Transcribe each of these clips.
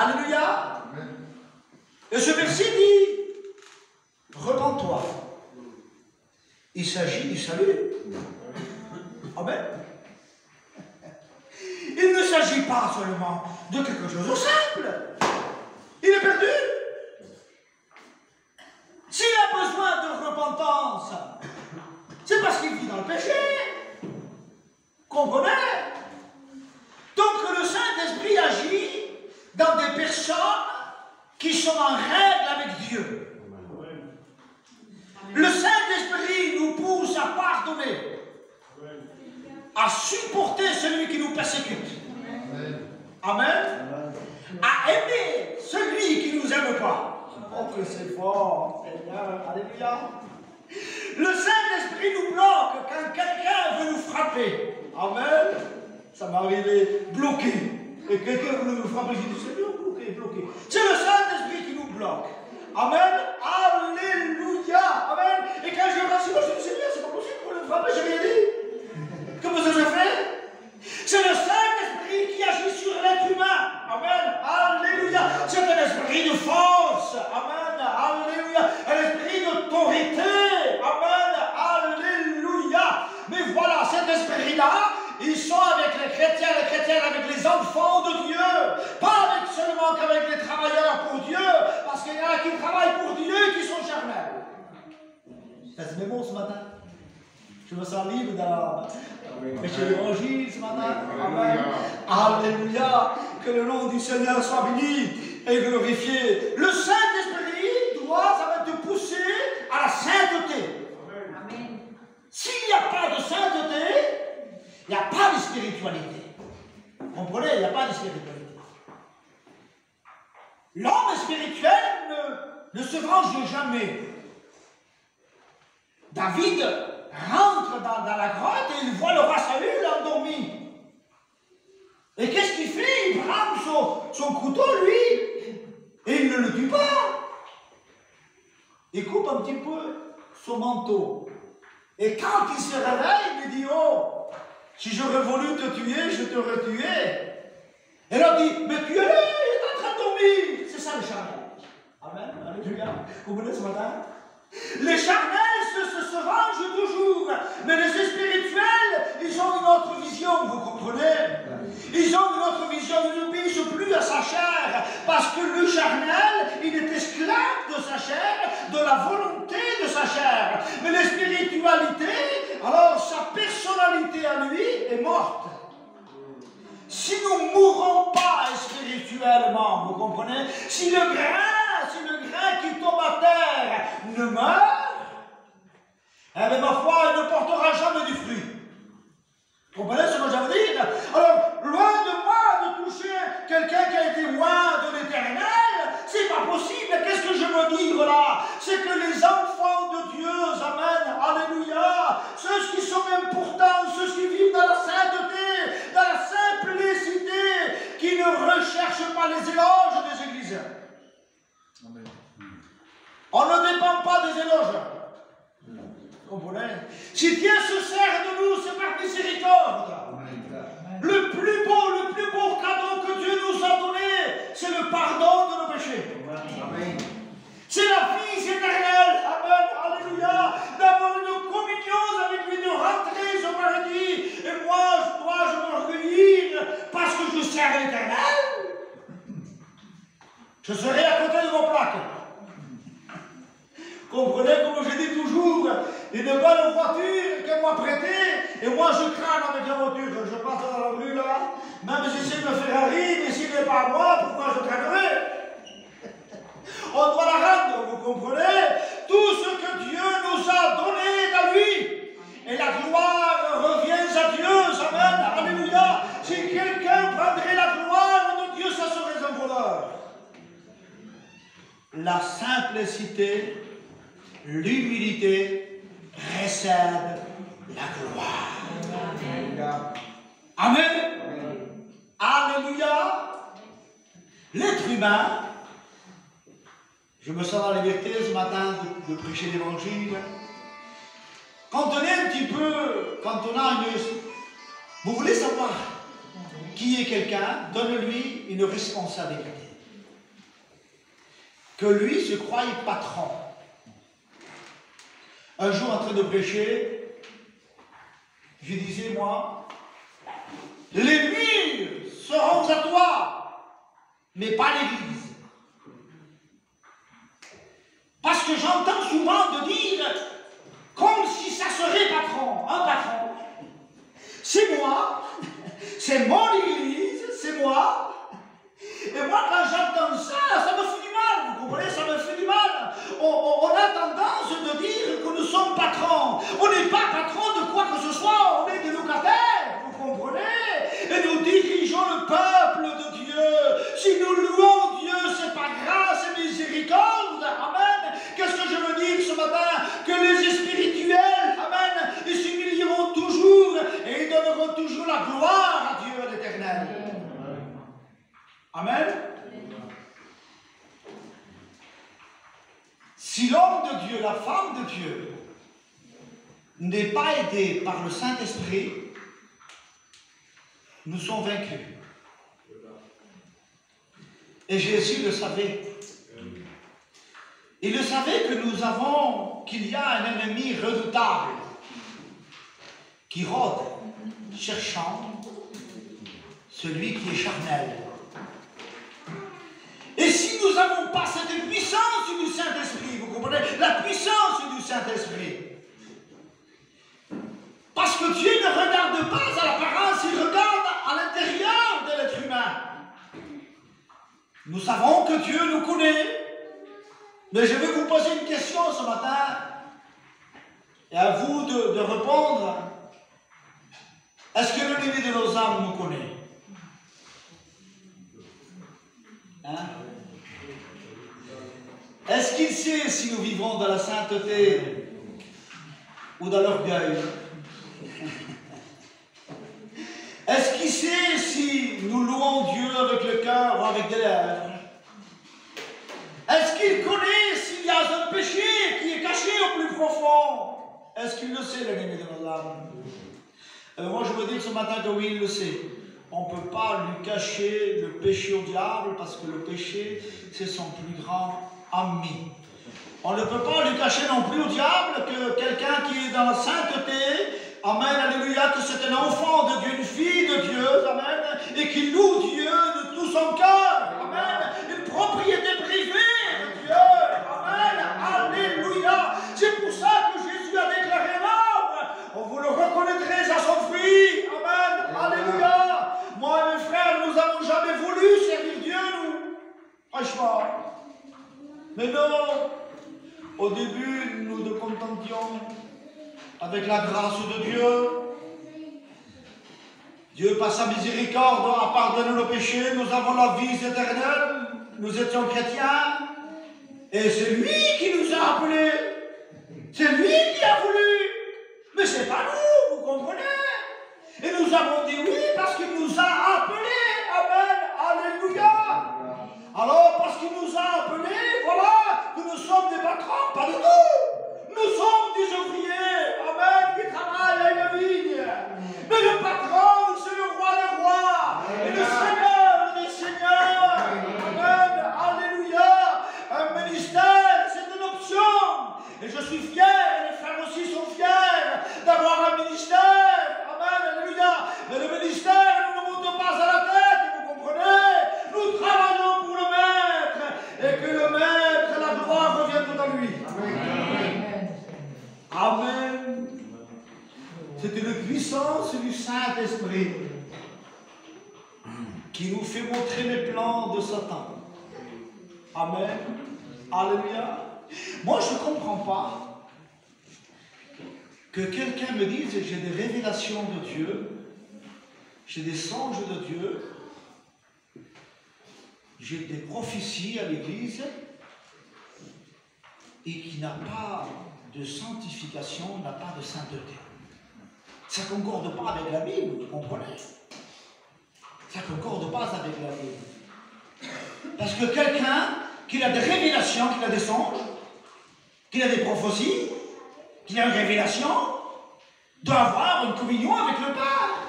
Alléluia. Et ce verset dit, repens-toi. Il s'agit du salut. Amen. Il ne s'agit pas seulement de quelque chose de simple. Il est perdu. S'il a besoin de repentance, c'est parce qu'il vit dans le péché. Comprenez? Donc le Saint-Esprit agit dans des personnes qui sont en règle avec Dieu. Le Saint-Esprit nous pousse à pardonner, à supporter celui qui nous persécute. Amen. À aimer celui qui ne nous aime pas. Oh que c'est fort, Seigneur. Alléluia. Le Saint-Esprit nous bloque quand quelqu'un veut nous frapper. Amen. Ça m'est arrivé bloqué. Et quelqu'un voulait nous frapper. J'ai dit, Seigneur, bloqué, bloqué. C'est le Saint-Esprit qui nous bloque. Amen. Alléluia. Amen. Et quand je reçois, je dis, Seigneur, c'est pas possible pour le frapper, j'ai rien dit. Comment ça se fait? C'est le Saint-Esprit qui agit sur l'être humain. Amen. Alléluia. C'est un esprit de force. Amen. Alléluia. Un esprit d'autorité. Amen. Alléluia. Mais voilà, cet esprit-là, ils sont avec les chrétiens avec les enfants de Dieu. Pas avec seulement qu'avec les travailleurs pour Dieu. Parce qu'il y en a qui travaillent pour Dieu et qui sont charnels. C'est mes mots ce matin. Je me sens libre dans l'évangile ce matin. Amen. Alléluia. Que le nom du Seigneur soit béni et glorifié. Le Saint-Esprit doit, ça va te pousser à la sainteté. Amen. S'il n'y a pas de sainteté, il n'y a pas de spiritualité. Vous comprenez? Il n'y a pas de spiritualité. L'homme spirituel ne se venge jamais. David rentre dans la grotte et il voit le roi Saül endormi. Et qu'est-ce qu'il fait? Il prend son couteau, lui, et il ne le tue pas. Il coupe un petit peu son manteau. Et quand il se réveille, il dit, oh, si j'aurais voulu te tuer, je t'aurais tué. Et là, il dit, mais tuez-le, il est en train de dormir. C'est ça le charnel. Amen. Alléluia. Vous comprenez ce matin? Les charnels se vengent toujours, mais les spirituels, ils ont une autre vision, vous comprenez? Ils ont une autre vision, ils n'obéissent plus à sa chair, parce que le charnel, il est esclave de sa chair, de la volonté de sa chair. Mais la spiritualité, alors sa personnalité à lui est morte. Si nous ne mourons pas spirituellement, vous comprenez? Si le grain qui tombe à terre ne meurt, eh bien, ma foi, il ne portera jamais du fruit. Vous comprenez ce que je veux dire? Alors, loin de moi de toucher quelqu'un qui a été loin de l'éternel, c'est pas possible. Qu'est-ce que je veux dire là? C'est que les enfants de Dieu, amen, alléluia, ceux qui sont importants, ceux qui vivent dans la sainteté, dans la simplicité, qui ne recherchent pas les éloges des églises. Amen. On ne dépend pas des éloges. Vous comprenez? Si Dieu se sert de nous, c'est par miséricorde. Le plus beau cadeau que Dieu nous a donné, c'est le pardon de nos péchés. C'est la vie éternelle. Amen. Alléluia. D'avoir une communion avec lui, de rentrer au paradis. Et moi, dois-je m'orgueillir parce que je sers l'éternel? Je serai à côté de vos plaques. Comprenez, comme je dis toujours, une bonne voiture qu'elle m'a prêtée, et moi je crâne avec la voiture. Je passe dans la rue là, même si c'est une Ferrari, mais s'il n'est pas à moi, pourquoi je craindrai? On doit la rendre, vous comprenez? Tout ce que Dieu nous a donné à lui. Et la gloire revient à Dieu, amen, alléluia. Si quelqu'un prendrait la gloire de Dieu, ça serait un voleur. La simplicité, l'humilité précède la gloire. Amen. Alléluia. L'être humain, je me sens dans la liberté ce matin de prêcher l'évangile. Quand on est un petit peu, quand on a une... Vous voulez savoir qui est quelqu'un, donne-lui une responsabilité. que lui se croyait patron. Un jour, en train de prêcher, je disais, moi, les murs seront à toi, mais pas l'Église. Parce que j'entends souvent de dire, comme si ça serait patron, un patron. C'est moi, c'est mon Église, c'est moi. Et moi, quand j'entends ça, ça me fait du mal, vous comprenez, ça me fait du mal. On a tendance de dire que nous sommes patrons. On n'est pas patron de quoi que ce soit, on est des locataires, vous comprenez. Et nous dirigeons le peuple de Dieu. Si nous louons Dieu, c'est par grâce et miséricorde. Amen. Qu'est-ce que je veux dire ce matin? Que les spirituels, amen, ils s'humilieront toujours et ils donneront toujours la gloire à Dieu l'Éternel. Amen. Si l'homme de Dieu, la femme de Dieu, n'est pas aidé par le Saint-Esprit, nous sommes vaincus. Et Jésus le savait. Il le savait que nous avons, qu'il y a un ennemi redoutable qui rôde, cherchant celui qui est charnel. Et si nous n'avons pas cette puissance du Saint-Esprit, vous comprenez, la puissance du Saint-Esprit, parce que Dieu ne regarde pas à l'apparence, il regarde à l'intérieur de l'être humain. Nous savons que Dieu nous connaît, mais je vais vous poser une question ce matin, et à vous de répondre. Est-ce que l'ennemi de nos âmes nous connaît? Hein? Est-ce qu'il sait si nous vivons dans la sainteté ou dans l'orgueil? Est-ce qu'il sait si nous louons Dieu avec le cœur ou avec des lèvres? Est-ce qu'il connaît s'il y a un péché qui est caché au plus profond? Est-ce qu'il le sait, l'ennemi de nos âmes? Moi, je veux dire ce matin que oui, il le sait. On ne peut pas lui cacher le péché au diable parce que le péché, c'est son plus grand ami. On ne peut pas lui cacher non plus au diable que quelqu'un qui est dans la sainteté, amen, alléluia, que c'est un enfant de Dieu, une fille de Dieu, amen, et qui loue Dieu de tout son cœur, amen, une propriété privée de Dieu, amen, alléluia. C'est pour ça que Jésus a déclaré l'homme, vous le reconnaîtrez à son fruit, amen, alléluia. Moi et mes frères, nous n'avons jamais voulu servir Dieu, nous, franchement. Mais non, au début, nous nous contentions avec la grâce de Dieu. Dieu, par sa miséricorde, a pardonné nos péchés, nous avons la vie éternelle, nous étions chrétiens, et c'est lui qui nous a appelés. C'est lui qui a voulu, mais c'est pas nous, vous comprenez? Et nous avons dit oui parce qu'il nous a appelés. Amen. Alléluia. Alors, parce qu'il nous a appelés, voilà, que nous sommes des patrons, pas de tout. Nous sommes des ouvriers, amen, qui travaillent à une vigne. Mais le patron, c'est le roi des rois, et le Seigneur des seigneurs. Amen. Alléluia. Un ministère, c'est une option. Et je suis fier, et les frères aussi sont fiers d'avoir un ministère. Amen. Alléluia. Mais le ministère ne nous monte pas à la tête, vous comprenez? Nous travaillons pour le Maître, et que le Maître, la gloire revienne à lui. Amen. Amen. C'est une puissance du Saint-Esprit qui nous fait montrer les plans de Satan. Amen. Alléluia. Moi, je ne comprends pas que quelqu'un me dise j'ai des révélations de Dieu, j'ai des songes de Dieu, j'ai des prophéties à l'Église et qui n'a pas de sanctification, n'a pas de sainteté. Ça ne concorde pas avec la Bible, vous comprenez? Ça ne concorde pas avec la Bible. Parce que quelqu'un qui a des révélations, qui a des songes, qui a des prophéties, qui a une révélation, doit avoir une communion avec le Père.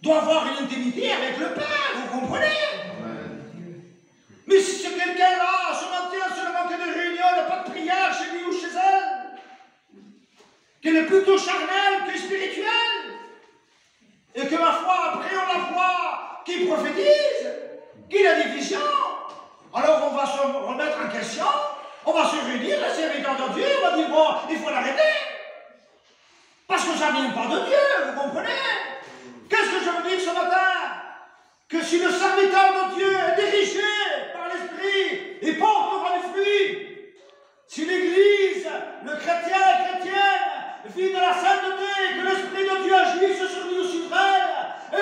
Doit avoir une intimité avec le Père, vous comprenez? Mais si ce quelqu'un-là se qui prophétise, qui a des visions. Alors on va se remettre en question, on va se réunir, les serviteurs de Dieu, on va dire bon, il faut l'arrêter. Parce que ça ne vient pas de Dieu, vous comprenez? Qu'est-ce que je veux dire ce matin? Que si le serviteur de Dieu est dirigé par l'Esprit, il portera des fruits. Si l'Église, le chrétien et chrétienne, vit de la sainteté, que l'Esprit de Dieu agisse sur lui aussi vrai,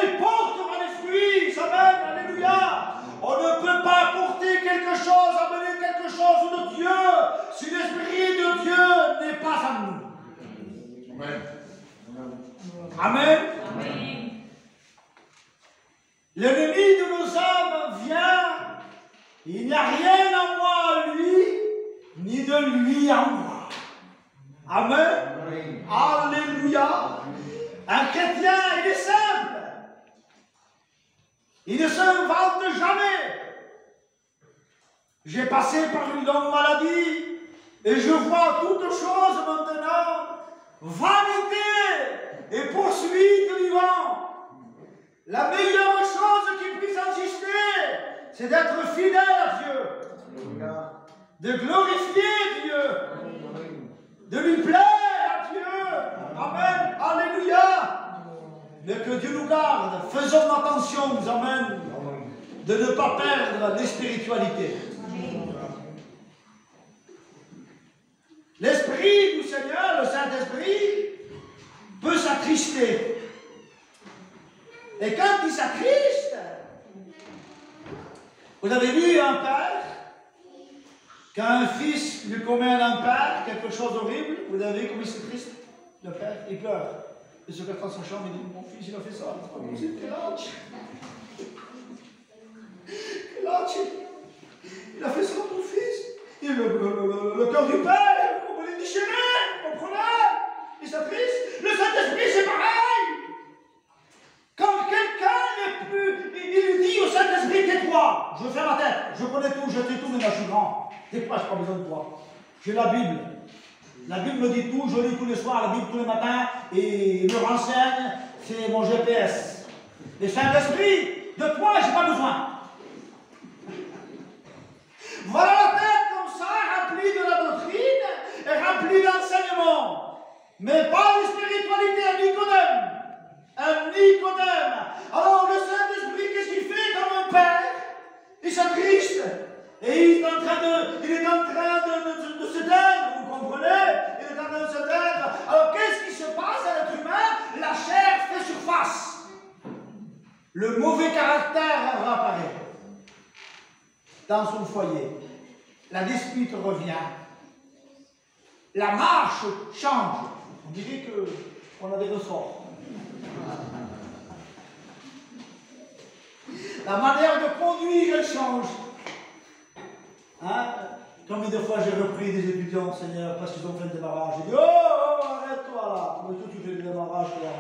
il portera des fruits. Amen, alléluia. On ne peut pas apporter quelque chose, amener quelque chose de Dieu, si l'Esprit de Dieu n'est pas en nous. Amen. Amen. Amen. L'ennemi de nos âmes vient, il n'y a rien en moi en lui, ni de lui en moi. Amen. Amen. Alléluia. Un chrétien, il est simple. Il ne s'invente jamais. J'ai passé par une longue maladie et je vois toutes choses maintenant. Vanité et poursuite du vent. La meilleure chose qui puisse exister, c'est d'être fidèle à Dieu, de glorifier Dieu, de lui plaire à Dieu. Amen. Alléluia. Mais que Dieu nous garde. Faisons attention, nous amène, de ne pas perdre les spiritualités. L'Esprit du Seigneur, le Saint-Esprit, peut s'attrister. Et quand il s'attriste, vous avez vu un père, quand un fils lui commet un impère, quelque chose d'horrible, vous avez vu comme il s'attriste? Le père, il pleure. Il se cache dans sa chambre et dit, mon fils, il a fait ça. C'est pas possible, quel âge? Quel âge? Il a fait ça, mon fils. Et le cœur du père, on va les déchirer, vous comprenez? Il s'attriste. Le Saint-Esprit, c'est pareil. Quand quelqu'un n'est plus, il lui dit au Saint-Esprit, tais-toi, je fais ma tête, je connais tout, je sais tout, mais là je suis grand. Tais-toi, je n'ai pas besoin de toi. J'ai la Bible. La Bible me dit tout, je lis tous les soirs, la Bible tous les matins, et il me renseigne, c'est mon GPS. Le Saint-Esprit, de toi, je n'ai pas besoin. Voilà la tête comme ça, remplie de la doctrine, et remplie d'enseignement. Mais pas de spiritualité, un Nicodème. Un Nicodème. Alors le Saint-Esprit, qu'est-ce qu'il fait comme un père? Il s'attriste. Et il est en train de se teindre, vous comprenez? Il est en train de se teindre. Alors qu'est-ce qui se passe à l'être humain? La chair fait surface. Le mauvais caractère réapparaît dans son foyer. La dispute revient. La marche change. On dirait qu'on a des ressorts. La manière de conduire, elle change. Hein? Combien de fois j'ai repris des étudiants, Seigneur, parce qu'ils ont fait le démarrage. J'ai dit, oh, arrête-toi là. Mais toi, tu fais le démarrage, toi.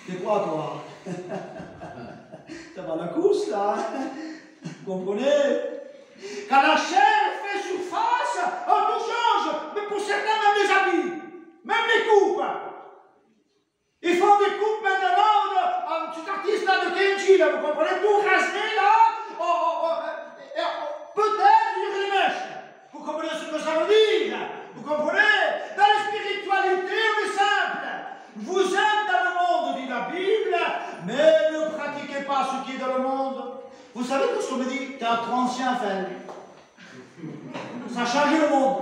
C'est quoi, toi? Ça va la course, là. Vous comprenez? Quand la chair fait surface, tout change. Mais pour certains, même les habits, même les coupes. Ils font des coupes maintenant, un petit artiste là de Kenji, là, vous comprenez, tout rasé là, peut-être sur les mèches. Vous comprenez ce que ça veut dire? Vous comprenez? Dans la spiritualité, on est simple. Vous êtes dans le monde, dit la Bible, mais ne pratiquez pas ce qui est dans le monde. Vous savez ce qu'on me dit? T'es un trop ancien, Fel. Ça a changé le monde.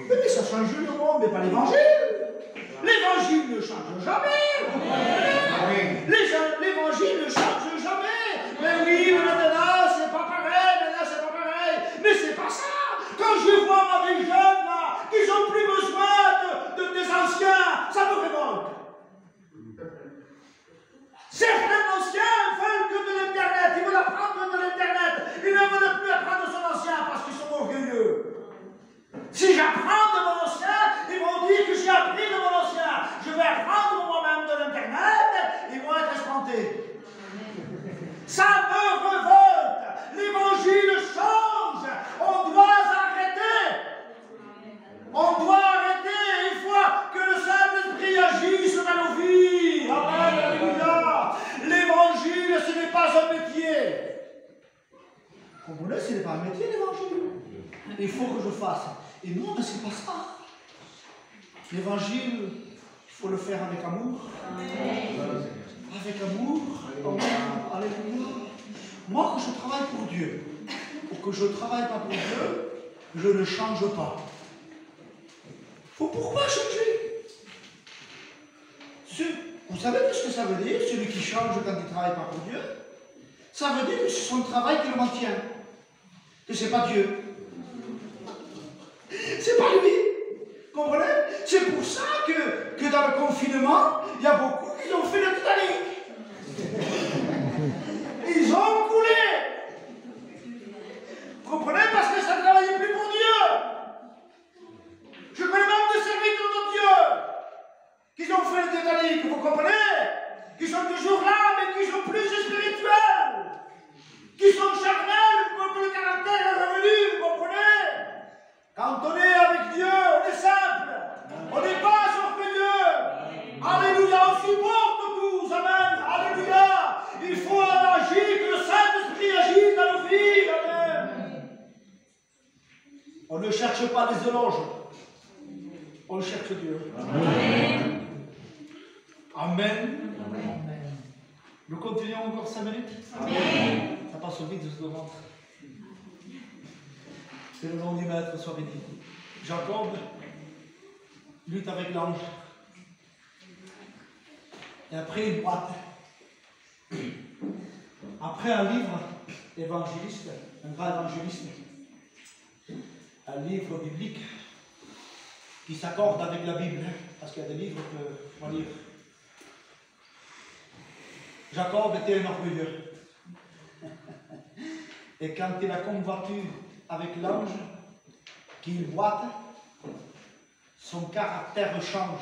Mais ça a changé le monde, mais pas l'évangile. L'évangile ne change jamais. L'évangile ne change jamais. Mais oui, maintenant, c'est pas pareil, maintenant, c'est pas pareil. Mais c'est pas ça. Quand je vois des jeunes là, qui n'ont plus besoin des anciens, ça me révolte. Certains anciens veulent que de l'Internet. Ils veulent apprendre de l'Internet. Ils ne veulent plus apprendre de son ancien parce qu'ils sont orgueilleux. Si j'apprends de mon ancien, ils vont dire que j'ai appris de mon ancien. Je vais apprendre moi-même de l'Internet, ils vont être espantés. Comprenez, ce n'est pas un métier l'évangile. Il faut que je fasse. Et non, mais c'est pas ça. L'évangile, il faut le faire avec amour. Avec amour. Alléluia. Moi, que je travaille pour Dieu, ou que je ne travaille pas pour Dieu, je ne change pas. Pourquoi changer? Vous savez ce que ça veut dire, celui qui change quand il ne travaille pas pour Dieu? Ça veut dire que c'est son travail qui le maintient. Que ce n'est pas Dieu. C'est pas lui. Comprenez? C'est pour ça que dans le confinement, il y a beaucoup qui ont fait le Titanic. Ils ont coulé. Comprenez? Parce que ça ne travaillait plus pour Dieu. Je connais même des serviteurs de Dieu qui ont fait le Titanic, vous comprenez? Qui sont toujours là, mais qui sont plus spirituels. Qui sont charnels, que le caractère est revenu, vous comprenez? Quand on est avec Dieu, on est simple. On n'est pas orgueilleux. Alléluia, on supporte tous. Amen. Alléluia. Il faut agir, que le Saint-Esprit agisse dans nos vies. Amen. On ne cherche pas les éloges. On cherche Dieu. Amen. Amen. Amen. Nous continuons encore 5 minutes. Amen. Ça passe vite, je te demande. Que le nom du Maître soit béni. Jacob lutte avec l'ange. Et après une boîte. Après un livre évangéliste, un grand évangéliste, un livre biblique qui s'accorde avec la Bible, parce qu'il y a des livres que faut lire. Jacob était un orgueilleux. Et quand il a combattu avec l'ange, qu'il boite, son caractère change.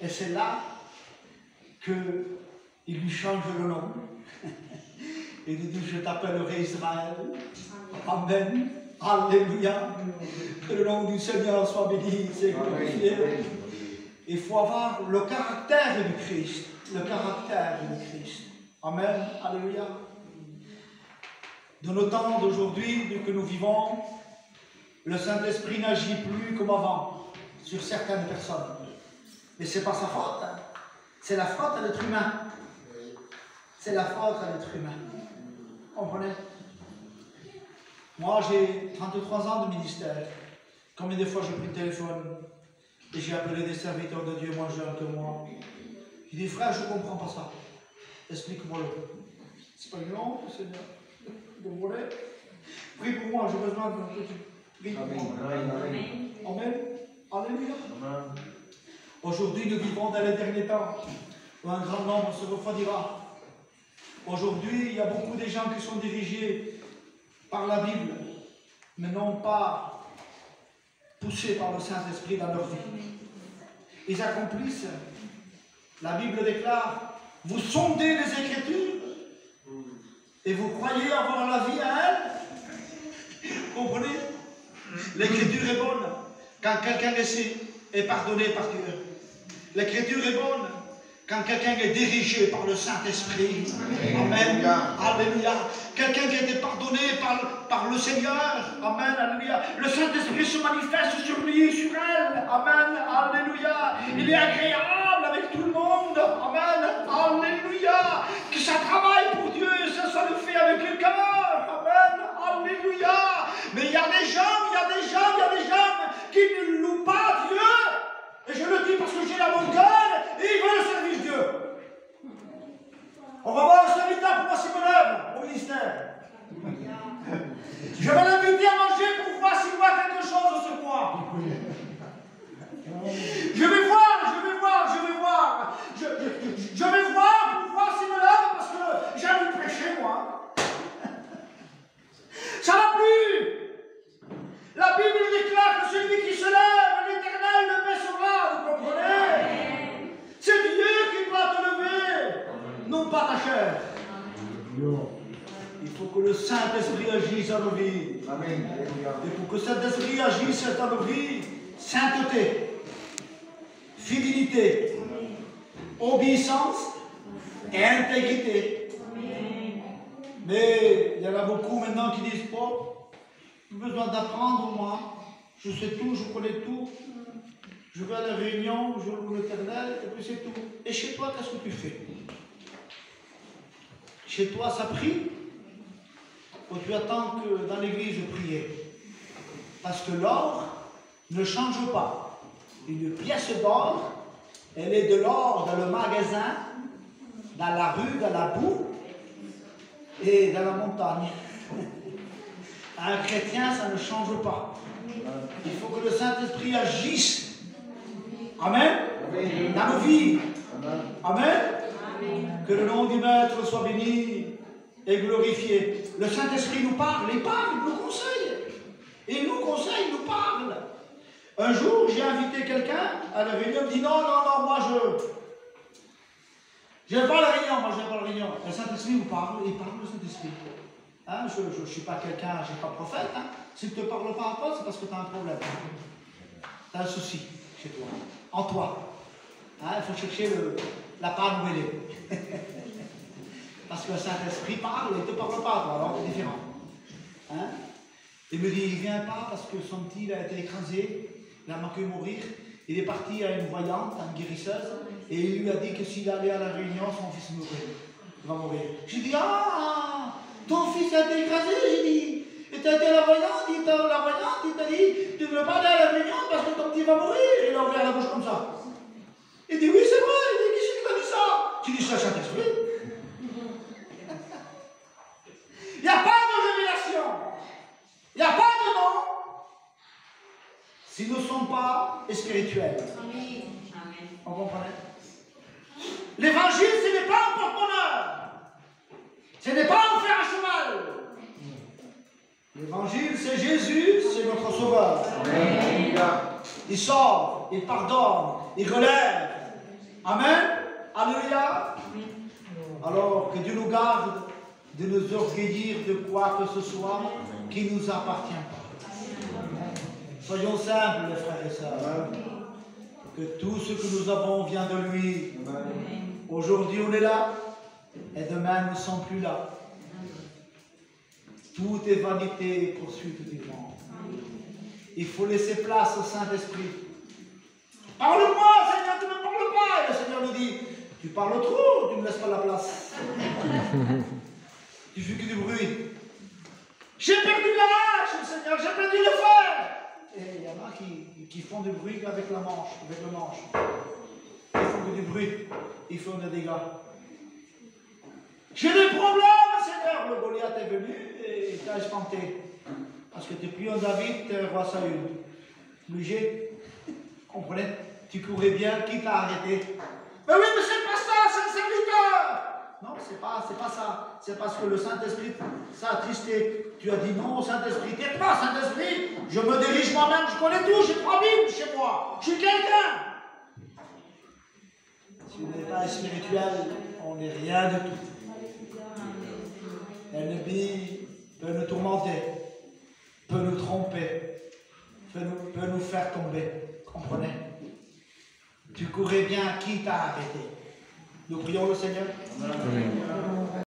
Et c'est là qu'il lui change le nom. Il lui dit, je t'appellerai Israël. Amen. Alléluia. Que le nom du Seigneur soit béni, c'est glorifié. Il faut avoir le caractère du Christ. Le caractère du Christ. Amen. Alléluia. De nos temps d'aujourd'hui, que nous vivons, le Saint-Esprit n'agit plus comme avant sur certaines personnes. Mais ce n'est pas sa faute. Hein. C'est la faute à l'être humain. C'est la faute à l'être humain. Comprenez? Moi, j'ai 33 ans de ministère. Combien de fois j'ai pris le téléphone et j'ai appelé des serviteurs de Dieu moins jeunes que moi. J'ai dit, frère, je ne comprends pas ça. Explique-moi-le. C'est pas non, Seigneur. Vous voulez? Prie pour moi, j'ai besoin de petit. Prie pour moi. Amen. Alléluia. Aujourd'hui, nous vivons dans les derniers temps où un grand nombre se refroidira. Aujourd'hui, il y a beaucoup de gens qui sont dirigés par la Bible, mais non pas poussés par le Saint-Esprit dans leur vie. Ils accomplissent. La Bible déclare, vous sondez les Écritures et vous croyez avoir la vie à elle. Comprenez? L'Écriture est bonne quand quelqu'un est pardonné par Dieu. L'Écriture est bonne quand quelqu'un est dirigé par le Saint-Esprit. Amen. Alléluia. Quelqu'un qui a été pardonné par le Seigneur. Amen. Alléluia. Le Saint-Esprit se manifeste sur lui, sur elle. Amen. Alléluia. Il est agréable avec tout le monde. Amen. Alléluia. Que ça travaille pour Dieu, ça le fait avec le cœur. Amen. Alléluia. Mais il y a des gens qui ne louent pas Dieu. Et je le dis parce que j'ai la mon cœur et ils veulent servir Dieu. On va voir un serviteur pour moi s'il me lève au ministère. Je vais l'inviter à manger pour voir s'il voit quelque chose sur moi. Je vais voir pour voir s'il me lève parce que j'ai envie de prêcher moi. Ça va plus. La Bible déclare que celui qui se lève, l'Éternel le baissera, vous comprenez? C'est Dieu qui doit te lever, non pas ta chair. Il faut que le Saint-Esprit agisse dans nos vies. Et pour que cet esprit agisse dans nos vies, sainteté, fidélité, obéissance et intégrité. Mais il y en a beaucoup maintenant qui disent, oh, j'ai besoin d'apprendre, moi. Je sais tout, je connais tout. Je vais à la réunion, je loue l'Éternel, et puis c'est tout. Et chez toi, qu'est-ce que tu fais? Chez toi, ça prie? Ou tu attends que dans l'église, je priais? Parce que l'or ne change pas. Une pièce d'or, elle est de l'or dans le magasin, dans la rue, dans la boue et dans la montagne. Un chrétien, ça ne change pas. Il faut que le Saint-Esprit agisse. Amen. Dans nos vies. Amen. Que le nom du Maître soit béni et glorifié. Le Saint-Esprit nous parle, il parle, il nous conseille. Il nous conseille, il nous parle. Un jour, j'ai invité quelqu'un à la réunion, il me dit non, moi je n'aime pas la réunion, la réunion. Le Saint-Esprit nous parle, il parle le Saint-Esprit. Hein, je ne suis pas quelqu'un, je ne suis pas prophète. Hein. S'il ne te parle pas à toi, c'est parce que tu as un problème. Tu as un souci chez toi, en toi. Hein, il faut chercher la panne où elle est. Parce que le Saint-Esprit parle, il ne te parle pas à toi, alors c'est différent. Hein? Il me dit, il ne vient pas parce que son petit a été écrasé, il a manqué de mourir. Il est parti à une voyante, à une guérisseuse, et il lui a dit que s'il allait à la réunion, son fils va mourir. J'ai dit, ah, ton fils a été écrasé, j'ai dit. Et tu as été à la voyante, il t'a dit, tu ne veux pas aller à la réunion parce que ton petit va mourir. Il a ouvert la bouche comme ça. Il dit, oui, c'est vrai. Il dit, qui c'est qui t'a dit ça? J'ai dit, c'est le Saint-Esprit. Il n'y a pas de révélation. Il n'y a pas de nom. Si nous ne sommes pas spirituels. On comprenait? L'évangile, ce n'est pas un porte-bonheur. Ce n'est pas un fer à cheval. L'évangile, c'est Jésus, c'est notre sauveur. Amen. Il sauve, il pardonne, il relève. Amen. Alléluia. Alors que Dieu nous garde de nous orgueillir de quoi que ce soit qui ne nous appartient pas. Soyons simples, les frères et sœurs. Que tout ce que nous avons vient de lui. Aujourd'hui, on est là, et demain, nous ne sommes plus là. Tout est vanité et poursuite du monde. Il faut laisser place au Saint-Esprit. Parle-moi, Seigneur, tu ne me parles pas. Et le Seigneur nous dit, tu parles trop, tu ne me laisses pas la place. Tu fais que du bruit. J'ai perdu la hache, Seigneur, j'ai perdu le fer. Et il y en a qui font du bruit avec la manche, avec le manche. Ils font que du bruit, ils font des dégâts. J'ai des problèmes, Seigneur. Le Goliath est venu et il t'a espanté. Parce que tu n'es plus un David, tu es roi Saül. Obligé. Comprenez? Tu courais bien, qui t'a arrêté? Mais oui, mais c'est pas ça, c'est le serviteur. Non, c'est pas ça. C'est parce que le Saint-Esprit ça a attristé. Tu as dit non au Saint-Esprit. Tais-toi, Saint-Esprit. Je me dirige moi-même, je connais tout. J'ai 3 Bibles chez moi. Je suis quelqu'un. Si on n'est pas spirituel, on n'est rien du tout. L'ennemi peut nous tourmenter, peut nous tromper, peut nous faire tomber. Comprenez? Tu courais bien, qui t'a arrêté? Nous prions le Seigneur. Amen.